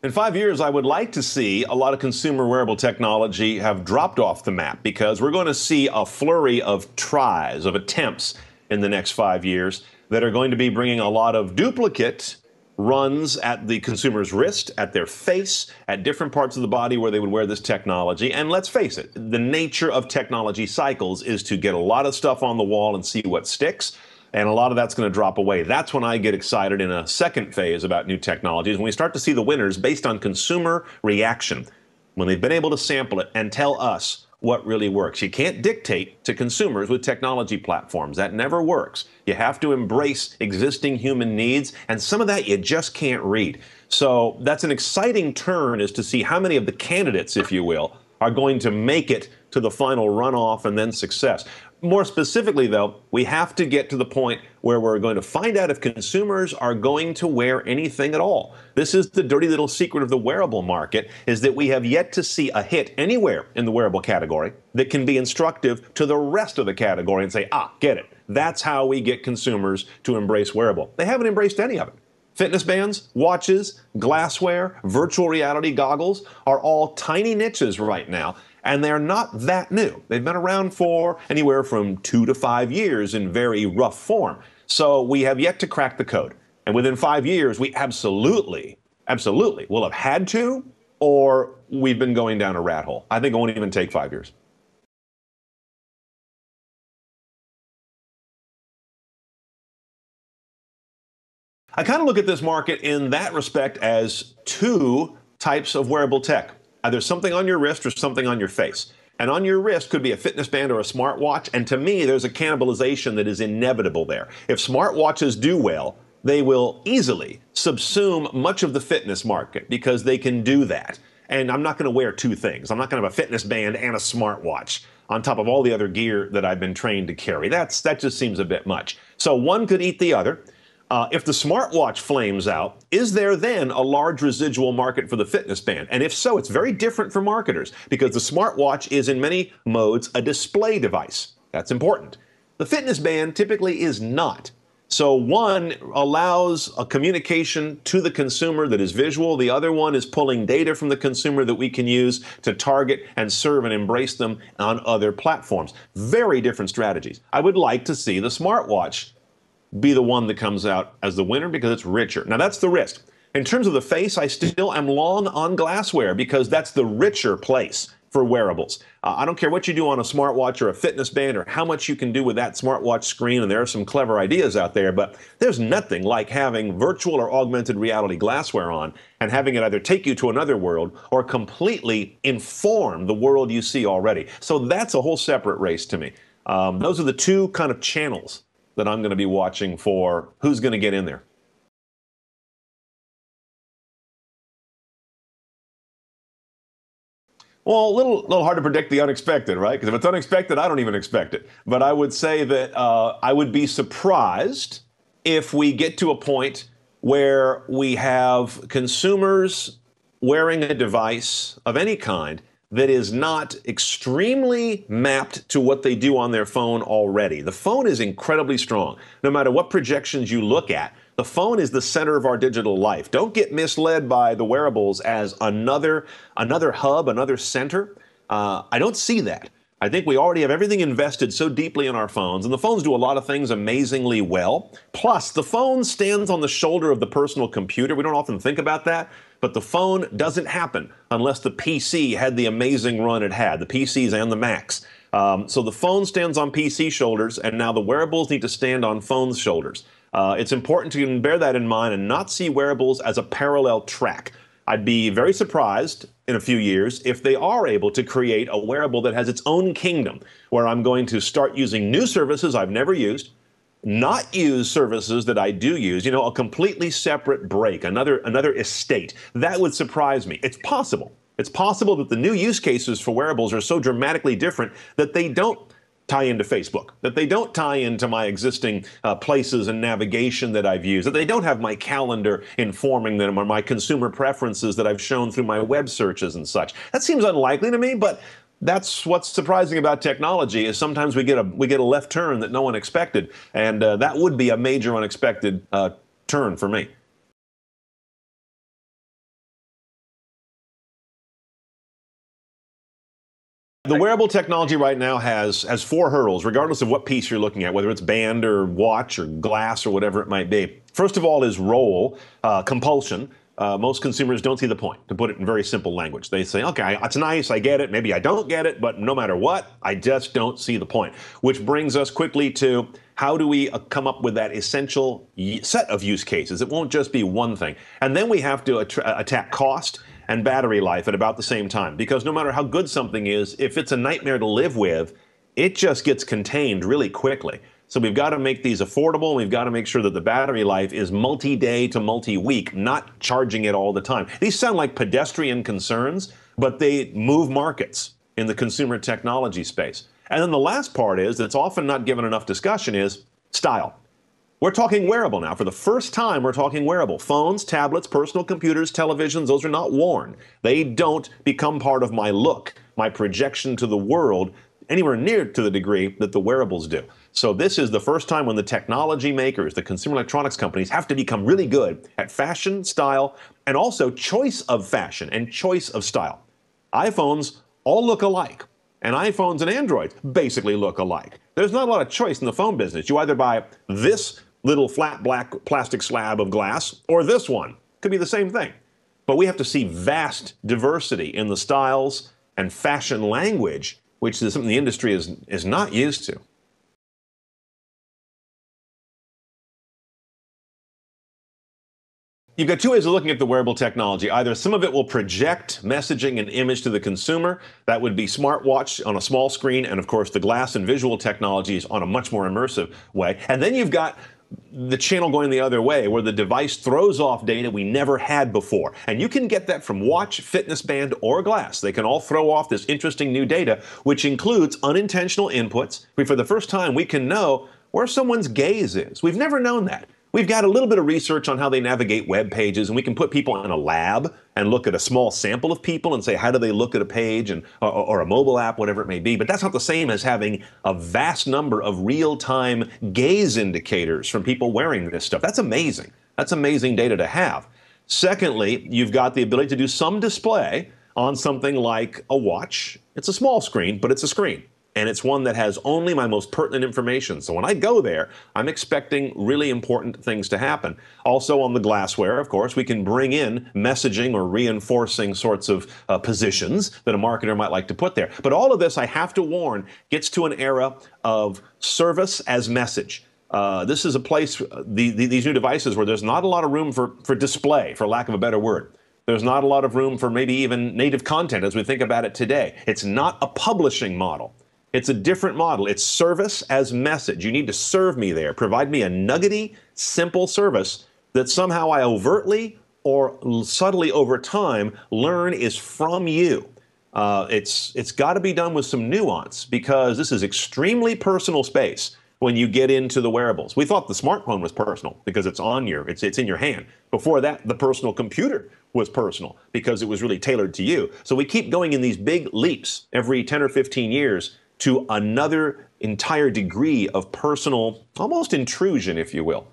In 5 years, I would like to see a lot of consumer wearable technology have dropped off the map because we're going to see a flurry of tries, of attempts in the next 5 years that are going to be bringing a lot of duplicate runs at the consumer's wrist, at their face, at different parts of the body where they would wear this technology. And let's face it, the nature of technology cycles is to get a lot of stuff on the wall and see what sticks. And a lot of that's going to drop away. That's when I get excited in a second phase about new technologies, when we start to see the winners based on consumer reaction, when they've been able to sample it and tell us what really works. You can't dictate to consumers with technology platforms. That never works. You have to embrace existing human needs, and some of that you just can't read. So that's an exciting turn, is to see how many of the candidates, if you will, are going to make it to the final runoff and then success. More specifically, though, we have to get to the point where we're going to find out if consumers are going to wear anything at all. This is the dirty little secret of the wearable market, is that we have yet to see a hit anywhere in the wearable category that can be instructive to the rest of the category and say, get it. That's how we get consumers to embrace wearable. They haven't embraced any of it. Fitness bands, watches, glassware, virtual reality goggles are all tiny niches right now, and they're not that new. They've been around for anywhere from 2 to 5 years in very rough form. So we have yet to crack the code. And within 5 years, we absolutely will have had to, or we've been going down a rat hole. I think it won't even take 5 years. I kind of look at this market in that respect as two types of wearable tech. Either something on your wrist or something on your face. And on your wrist could be a fitness band or a smartwatch. And to me, there's a cannibalization that is inevitable there. If smartwatches do well, they will easily subsume much of the fitness market because they can do that. And I'm not going to wear two things. I'm not going to have a fitness band and a smartwatch on top of all the other gear that I've been trained to carry. That just seems a bit much. So one could eat the other. If the smartwatch flames out, is there then a large residual market for the fitness band? And if so, it's very different for marketers because the smartwatch is in many modes a display device. That's important. The fitness band typically is not. So one allows a communication to the consumer that is visual. The other one is pulling data from the consumer that we can use to target and serve and embrace them on other platforms. Very different strategies. I would like to see the smartwatch be the one that comes out as the winner because it's richer. Now, that's the risk. In terms of the face, I still am long on glassware because that's the richer place for wearables. I don't care what you do on a smartwatch or a fitness band or how much you can do with that smartwatch screen, and there are some clever ideas out there, but there's nothing like having virtual or augmented reality glassware on and having it either take you to another world or completely inform the world you see already. So that's a whole separate race to me. Those are the two kind of channels that I'm going to be watching for who's going to get in there. Well, a little hard to predict the unexpected, right? Because if it's unexpected, I don't even expect it. But I would say that I would be surprised if we get to a point where we have consumers wearing a device of any kind that is not extremely mapped to what they do on their phone already. The phone is incredibly strong. No matter what projections you look at, the phone is the center of our digital life. Don't get misled by the wearables as another hub, another center. I don't see that. I think we already have everything invested so deeply in our phones, and the phones do a lot of things amazingly well. Plus, the phone stands on the shoulder of the personal computer. We don't often think about that, but the phone doesn't happen unless the PC had the amazing run it had, the PCs and the Macs. So the phone stands on PC shoulders, and now the wearables need to stand on phones' shoulders. It's important to bear that in mind and not see wearables as a parallel track. I'd be very surprised in a few years if they are able to create a wearable that has its own kingdom, where I'm going to start using new services I've never used, not use services that I do use, a completely separate break, another estate. That would surprise me. It's possible. It's possible that the new use cases for wearables are so dramatically different that they don't tie into Facebook, that they don't tie into my existing places and navigation that I've used, that they don't have my calendar informing them or my consumer preferences that I've shown through my web searches and such. That seems unlikely to me, but that's what's surprising about technology is sometimes we get a left turn that no one expected, and that would be a major unexpected turn for me. The wearable technology right now has four hurdles, regardless of what piece you're looking at, whether it's band or watch or glass or whatever it might be. First of all is role, compulsion. Most consumers don't see the point, to put it in very simple language. They say, okay, it's nice, I get it, maybe I don't get it, but no matter what, I just don't see the point. Which brings us quickly to how do we come up with that essential set of use cases? It won't just be one thing. And then we have to attack cost and battery life at about the same time. Because no matter how good something is, if it's a nightmare to live with, it just gets contained really quickly. So we've got to make these affordable. We've got to make sure that the battery life is multi-day to multi-week, not charging it all the time. These sound like pedestrian concerns, but they move markets in the consumer technology space. And then the last part is, that's often not given enough discussion, is style. We're talking wearable now. For the first time, we're talking wearable. Phones, tablets, personal computers, televisions, those are not worn. They don't become part of my look, my projection to the world, anywhere near to the degree that the wearables do. So this is the first time when the technology makers, the consumer electronics companies, have to become really good at fashion, style, and also choice of fashion and choice of style. iPhones all look alike, and iPhones and Androids basically look alike. There's not a lot of choice in the phone business. You either buy this little flat black plastic slab of glass or this one. Could be the same thing. But we have to see vast diversity in the styles and fashion language, which is something the industry is not used to. You've got two ways of looking at the wearable technology. Either some of it will project messaging and image to the consumer. That would be smartwatch on a small screen, and of course the glass and visual technologies on a much more immersive way. And then you've got the channel going the other way, where the device throws off data we never had before. And you can get that from watch, fitness band, or glass. They can all throw off this interesting new data, which includes unintentional inputs. For the first time, we can know where someone's gaze is. We've never known that. We've got a little bit of research on how they navigate web pages, and we can put people in a lab and look at a small sample of people and say, how do they look at a page or a mobile app, whatever it may be. But that's not the same as having a vast number of real-time gaze indicators from people wearing this stuff. That's amazing. That's amazing data to have. Secondly, you've got the ability to do some display on something like a watch. It's a small screen, but it's a screen. And it's one that has only my most pertinent information. So when I go there, I'm expecting really important things to happen. Also on the glassware, of course, we can bring in messaging or reinforcing sorts of positions that a marketer might like to put there. But all of this, I have to warn, gets to an era of service as message. This is a place, these new devices, where there's not a lot of room for display, for lack of a better word. There's not a lot of room for maybe even native content as we think about it today. It's not a publishing model. It's a different model. It's service as message. You need to serve me there. Provide me a nuggety, simple service that somehow I overtly or subtly over time learn is from you. It's got to be done with some nuance, because this is extremely personal space when you get into the wearables. We thought the smartphone was personal because it's in your hand. Before that, the personal computer was personal because it was really tailored to you. So we keep going in these big leaps every 10 or 15 years to another entire degree of personal, almost intrusion, if you will.